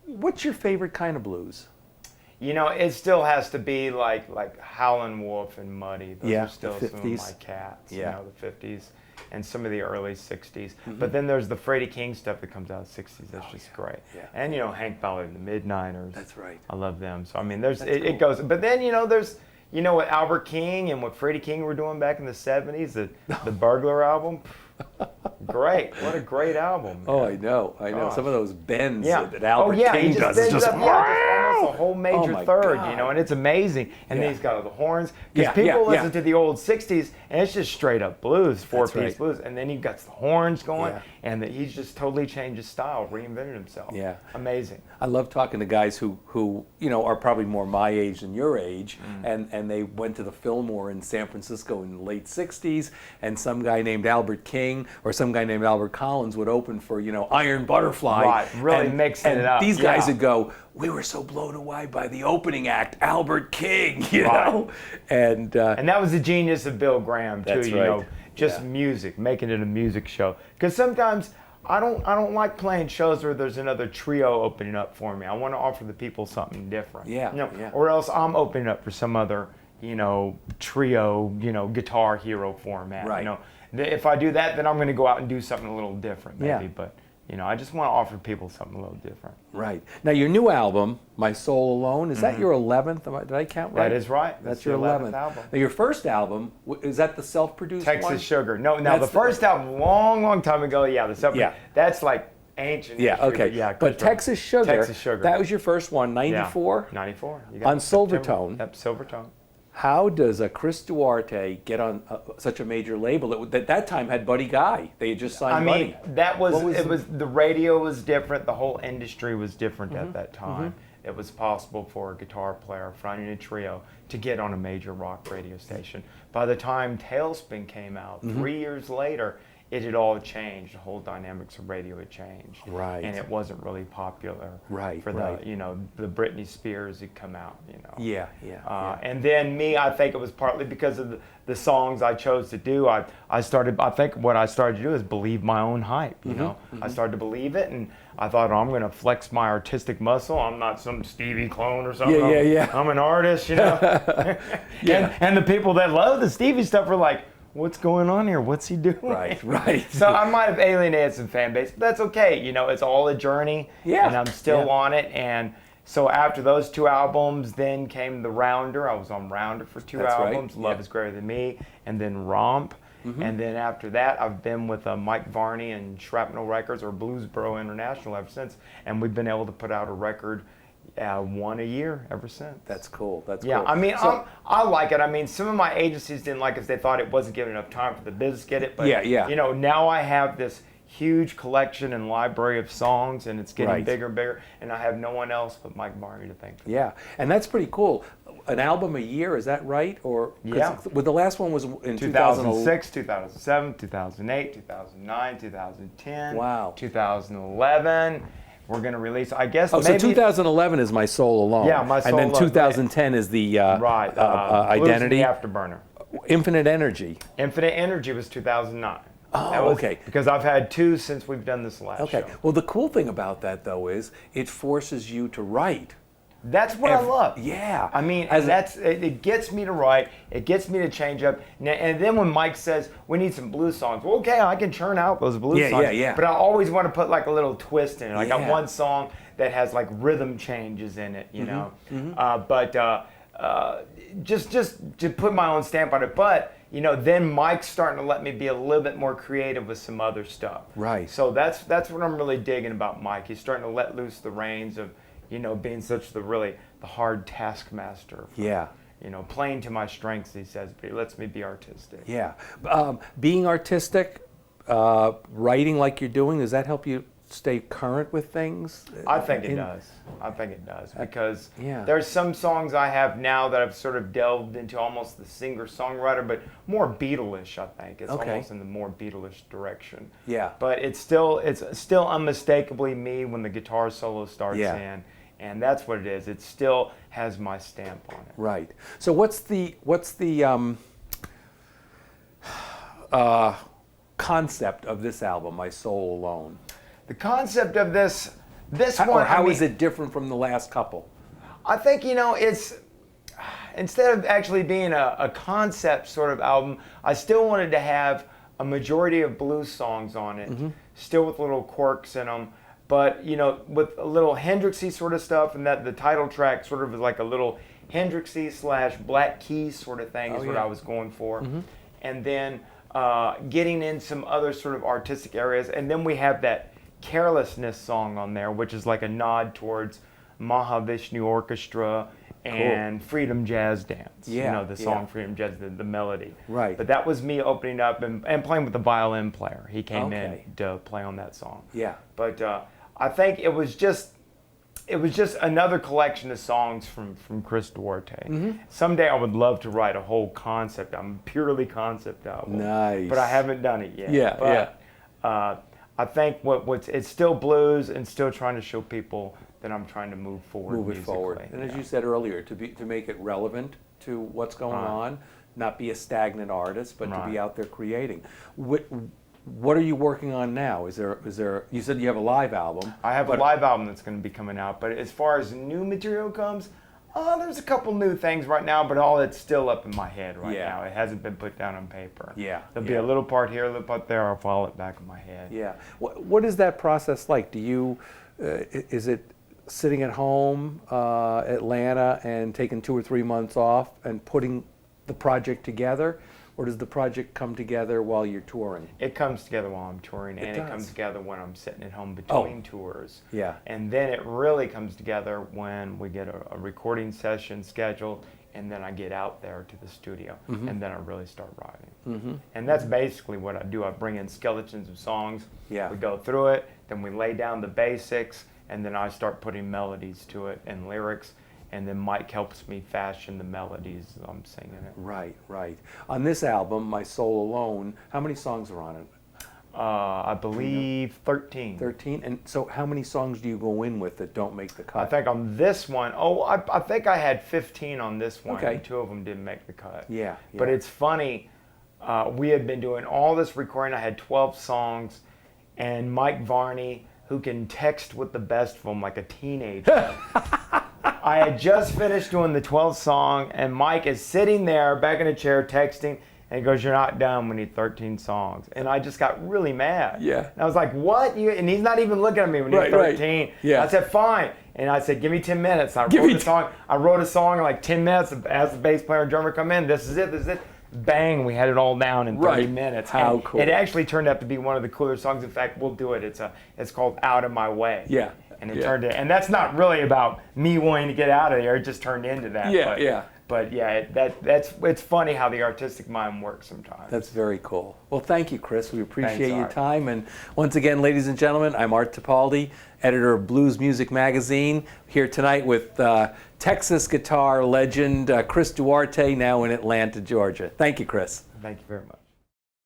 What's your favorite kind of blues? You know, it still has to be like Howlin' Wolf and Muddy. Those are still some of my cats. You know, the 50s and some of the early 60s. But then there's the Freddie King stuff that comes out of the 60s. That's just great. Yeah. And, you know, Hank Ballard and the Midnighters. That's right. I love them. So, I mean, there's it goes. But then, you know, there's, you know, what Albert King and what Freddie King were doing back in the 70s, the Burglar album. Great. What a great album. Man. Oh, I know. Some of those bends that Oh, Albert yeah, King he does. just Just almost a whole major third, God. you know, and it's amazing. And then he's got all the horns. Yeah, Because people yeah. listen to the old 60s, and it's just straight up blues, four-piece right. blues. And then he got the horns going, Yeah. and he's just totally changed his style, reinvented himself. Yeah. Amazing. I love talking to guys who you know, are probably more my age than your age, and they went to the Fillmore in San Francisco in the late 60s, and some guy named Albert King or some guy named Albert Collins would open for, you know, Iron Butterfly. Right, really mixing it up. These guys would go, we were so blown away by the opening act, Albert King, you know? And that was the genius of Bill Graham, too, That's you right. know, just music, making it a music show. Because sometimes I don't like playing shows where there's another trio opening up for me. I want to offer the people something different. Yeah, You know, yeah. Or else I'm opening up for some other, you know, trio, you know, guitar hero format. Right. You know, if I do that, then I'm going to go out and do something a little different, maybe. Yeah. But you know, I just want to offer people something a little different. Right. Now, your new album, My Soul Alone, is that your 11th? Did I count right? That is right. That's your 11th album. Now, your first album, is that the self-produced Texas one? Sugar. No, now the first album, long time ago, that's like ancient. Yeah, history, okay. Yeah, but Texas Sugar, that was your first one, 94? Yeah, 94. On Silvertone. Yep, Silvertone. How does a Chris Duarte get on such a major label that at that time had Buddy Guy? They had just signed Buddy. That was, the radio was different, the whole industry was different at that time. It was possible for a guitar player fronting a trio to get on a major rock radio station. By the time Tailspin came out, 3 years later, it had all changed. The whole dynamics of radio had changed. Right. And it wasn't really popular for the, you know, the Britney Spears had come out, you know. Yeah. And then me, I think it was partly because of the songs I chose to do. I think what I started to do is believe my own hype, you know. I started to believe it, and I thought, oh, I'm going to flex my artistic muscle. I'm not some Stevie clone or something. Yeah. I'm an artist, you know. And the people that love the Stevie stuff were like, what's going on here? What's he doing? Right. So I might have alienated some fan base, but that's okay. You know, it's all a journey, and I'm still on it. And so after those two albums, then came The Rounder. I was on Rounder for two albums, Love is Greater Than Me, and then Romp. And then after that, I've been with Mike Varney and Shrapnel Records, or Bluesboro International, ever since. And we've been able to put out a record one a year ever since. That's cool. That's cool. I mean, I like it. I mean, some of my agencies didn't like it because they thought it wasn't giving enough time for the business to get it. But, you know, now I have this huge collection and library of songs, and it's getting bigger and bigger, and I have no one else but Mike Varney to thank for that. Yeah, and that's pretty cool. An album a year, is that right? Or well, the last one was in 2006, 2007, 2008, 2009, 2010, wow, 2011. We're going to release, I guess, maybe... so 2011 is My Soul Alone. Yeah, My Soul Alone. And then 2010 is the Identity. The Afterburner. Infinite Energy. Infinite Energy was 2009. Oh, okay. Because I've had two since we've done this last show. Well, the cool thing about that, though, is it forces you to write. That's what I love. Yeah. I mean, it gets me to write. It gets me to change up. And then when Mike says, we need some blues songs, well, okay, I can churn out those blues songs. Yeah. But I always want to put like a little twist in it. I got one song that has like rhythm changes in it, you know. Just to put my own stamp on it. But, you know, then Mike's starting to let me be a little bit more creative with some other stuff. Right. So that's what I'm really digging about Mike. He's starting to let loose the reins of, you know, being such the hard taskmaster. You know, playing to my strengths, he says, but he lets me be artistic. Yeah. Being artistic, writing like you're doing, does that help you stay current with things? I think it does. I think it does. Because there's some songs I have now that I've sort of delved into almost the singer-songwriter, but more Beatle-ish, I think. It's almost in the more Beatle-ish direction. Yeah. But it's still unmistakably me when the guitar solo starts in. And that's what it is. It still has my stamp on it. Right. So what's the concept of this album, My Soul Alone? The concept of this This one, or how is it different from the last couple? I think, it's, instead of actually being a concept sort of album, I still wanted to have a majority of blues songs on it, still with little quirks in them, but, with a little Hendrixy sort of stuff, and that the title track sort of is like a little Hendrixy / Black Keys sort of thing is what I was going for. And then getting in some other sort of artistic areas, and then we have that Carelessness song on there, which is like a nod towards Mahavishnu Orchestra and Freedom Jazz Dance. The song Freedom Jazz, the melody. Right. But that was me opening up and playing with the violin player. He came in to play on that song. Yeah. But I think it was just another collection of songs from Chris Duarte. Someday I would love to write a whole concept album, purely concept album. Nice. But I haven't done it yet. Yeah, but, I think it's still blues and still trying to show people that I'm trying to move forward musically. And as you said earlier, to make it relevant to what's going on, not be a stagnant artist, but to be out there creating. What are you working on now? Is there? You said you have a live album. I have a live album that's going to be coming out, but as far as new material comes, there's a couple new things right now, but all that's still up in my head right now. It hasn't been put down on paper. There'll be a little part here, a little part there. I'll file it back in my head. Yeah. What is that process like? Do you? Is it sitting at home, Atlanta, and taking 2 or 3 months off and putting the project together? Or does the project come together while you're touring? It comes together while I'm touring, and it comes together when I'm sitting at home between tours. Yeah. And then it really comes together when we get a recording session scheduled, and then I get out there to the studio, and then I really start writing. And that's basically what I do. I bring in skeletons of songs. Yeah. We go through it, then we lay down the basics, and then I start putting melodies to it and lyrics. And then Mike helps me fashion the melodies as I'm singing it. Right, right. On this album, My Soul Alone, how many songs are on it? I believe 13. 13? And so how many songs do you go in with that don't make the cut? I think on this one, I think I had 15 on this one. Okay. And 2 of them didn't make the cut. Yeah. But it's funny, we had been doing all this recording. I had 12 songs, and Mike Varney, who can text with the best of them like a teenager, I had just finished doing the 12th song, and Mike is sitting there back in a chair texting, and he goes, "You're not done. We need 13 songs." And I just got really mad. Yeah. And I was like, "What?" And he's not even looking at me when he's 13. Right. Yeah. I said, "Fine." And I said, "Give me 10 minutes." I wrote a song in like 10 minutes. As the bass player and drummer come in, this is it. Bang, we had it all down in 30 minutes. How cool. It actually turned out to be one of the cooler songs. In fact, we'll do it. It's called Out of My Way. Yeah. And it turned in, and that's not really about me wanting to get out of there. It just turned into that. But it's funny how the artistic mind works sometimes. That's very cool. Well, thank you, Chris. We appreciate your time. And once again, ladies and gentlemen, I'm Art Tipaldi, editor of Blues Music Magazine, here tonight with Texas guitar legend Chris Duarte, now in Atlanta, Georgia. Thank you, Chris. Thank you very much.